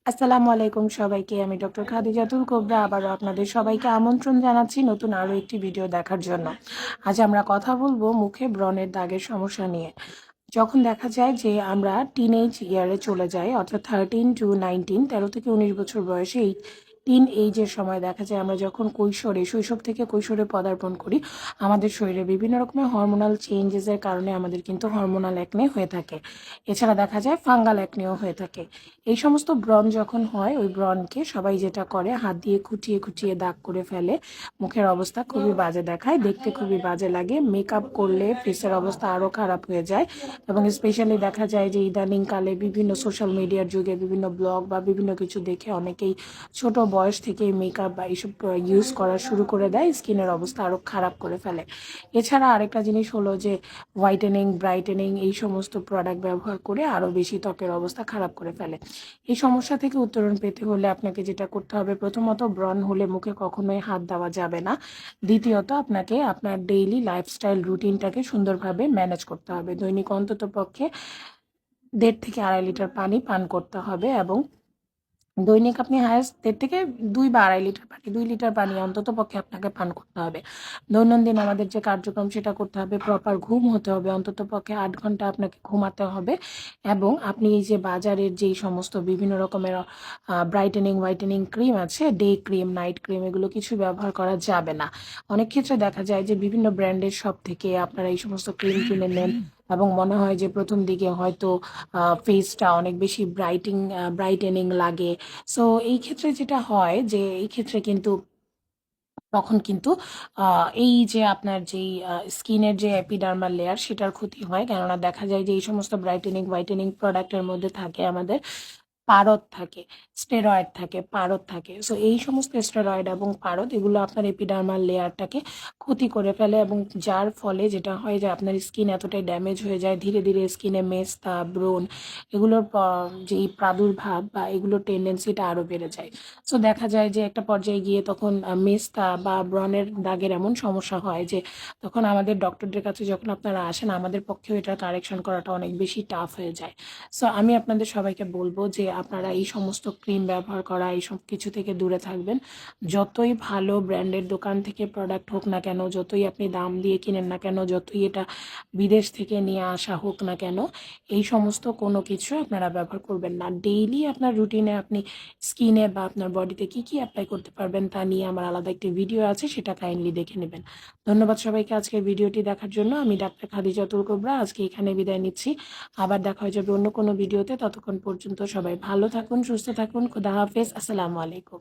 আসসালামু আলাইকুম সবাইকে। আমি ডক্টর খাদিজাতুল কোবরা আবারও আপনাদের সবাইকে আমন্ত্রণ জানাচ্ছি নতুন আরও একটি ভিডিও দেখার জন্য। আজ আমরা কথা বলবো মুখে ব্রণের দাগের সমস্যা নিয়ে। যখন দেখা যায় যে আমরা টিনেজ ইয়ারে চলে যাই, অর্থাৎ 13 টু 19, 13 থেকে 19 বছর বয়সে এই টিন এইজের সময় দেখা যায় আমরা যখন শৈশব থেকে কৈশোরে পদার্পণ করি, আমাদের শরীরে বিভিন্ন রকমের হরমোনাল চেঞ্জেসের কারণে আমাদের কিন্তু হরমোনাল অ্যাকনে হয়ে থাকে। এছাড়া দেখা যায় ফাঙ্গাল অ্যাকনেও হয়ে থাকে। এই সমস্ত ব্রণ যখন হয়, ওই ব্রণকে সবাই যেটা করে হাত দিয়ে খুঁটিয়ে খুঁটিয়ে দাগ করে ফেলে। মুখের অবস্থা খুবই বাজে দেখায়, দেখতে খুবই বাজে লাগে। মেকআপ করলে ফেসের অবস্থা আরও খারাপ হয়ে যায়। এবং স্পেশালি দেখা যায় যে ইদানিংকালে বিভিন্ন সোশ্যাল মিডিয়ার যুগে বিভিন্ন ব্লগ বা বিভিন্ন কিছু দেখে অনেকেই ছোট বয়স থেকেই মেকআপ বা এইসব ইউজ করা শুরু করে দেয়, স্কিনের অবস্থা আরও খারাপ করে ফেলে। এছাড়া আরেকটা জিনিস হলো যে হোয়াইটেনিং, ব্রাইটেনিং এই সমস্ত প্রোডাক্ট ব্যবহার করে আরও বেশি ত্বকের অবস্থা খারাপ করে ফেলে। এই সমস্যা থেকে উত্তরণ পেতে হলে আপনাকে যেটা করতে হবে, প্রথমত ব্রণ হলে মুখে কখনোই হাত দেওয়া যাবে না। দ্বিতীয়ত আপনাকে আপনার ডেইলি লাইফস্টাইল রুটিনটাকে সুন্দরভাবে ম্যানেজ করতে হবে। দৈনিক অন্তত পক্ষে 1.5 থেকে 2.5 লিটার পানি পান করতে হবে, এবং দৈনিক আপনি হায়েস্ট 1.5 থেকে 2 বা 2.5 লিটার পানি, 2 লিটার পানি অন্তত পক্ষে আপনাকে পান করতে হবে। দৈনন্দিন আমাদের যে কার্যক্রম সেটা করতে হবে, প্রপার ঘুম হতে হবে, অন্তত পক্ষে 8 ঘন্টা আপনাকে ঘুমাতে হবে। এবং আপনি এই যে বাজারের যেই সমস্ত বিভিন্ন রকমের ব্রাইটেনিং হোয়াইটেনিং ক্রিম আছে, ডে ক্রিম, নাইট ক্রিম, এগুলো কিছু ব্যবহার করা যাবে না। অনেক ক্ষেত্রে দেখা যায় যে বিভিন্ন ব্র্যান্ডের শপ থেকে আপনারা এই সমস্ত ক্রিম কিনে নেন এবং মনে হয় যে প্রথম দিকে হয়তো ফেসটা অনেক বেশি ব্রাইটেনিং লাগে। সো এই ক্ষেত্রে যেটা হয় যে এই ক্ষেত্রে কিন্তু তখন কিন্তু এই যে আপনার যেই স্কিনের যে এপিডার্মাল লেয়ার সেটার ক্ষতি হয়, কেননা দেখা যায় যে এই সমস্ত ব্রাইটেনিং হোয়াইটেনিং প্রোডাক্টের মধ্যে থাকে আমাদের পারদ থাকে, স্টেরয়েড থাকে, পারদ থাকে। সো এই সমস্ত স্টেরয়েড এবং পারদ এগুলো আপনার এপিডার্মাল লেয়ারটাকে ক্ষতি করে ফেলে, এবং যার ফলে যেটা হয় যে আপনার স্কিন এতটাই ড্যামেজ হয়ে যায়, ধীরে ধীরে স্কিনে মেস্তা, ব্রণ এগুলোর যেই প্রাদুর্ভাব বা এগুলোর টেন্ডেন্সিটা আরও বেড়ে যায়। সো দেখা যায় যে একটা পর্যায়ে গিয়ে তখন মেস্তা বা ব্রণের দাগের এমন সমস্যা হয় যে তখন আমাদের ডক্টরদের কাছে যখন আপনারা আসেন, আমাদের পক্ষেও এটা কারেকশন করাটা অনেক বেশি টাফ হয়ে যায়। সো আমি আপনাদের সবাইকে বলবো যে আপনারা এই সমস্ত ক্রিম ব্যবহার করা, এইসব কিছু থেকে দূরে থাকবেন। যতই ভালো ব্র্যান্ডের দোকান থেকে প্রোডাক্ট হোক না কেন, যতই আপনি দাম দিয়ে কিনেন না কেন, যতই এটা বিদেশ থেকে নিয়ে আসা হোক না কেন, এই সমস্ত কোনো কিছু আপনারা ব্যবহার করবেন না। ডেইলি আপনার রুটিনে আপনি স্কিনে বা আপনার বডিতে কি কি অ্যাপ্লাই করতে পারবেন তা নিয়ে আমার আলাদা একটি ভিডিও আছে, সেটা কাইন্ডলি দেখে নেবেন। ধন্যবাদ সবাইকে আজকের ভিডিওটি দেখার জন্য। আমি ডাক্তার খাদিজাতুল কোবরা আজকে এখানে বিদায় নিচ্ছি। আবার দেখা হয়ে যাবে অন্য কোনো ভিডিওতে। ততক্ষণ পর্যন্ত সবাই ভালো থাকুন, সুস্থ থাকুন। খোদা হাফেজ। আসসালামু আলাইকুম।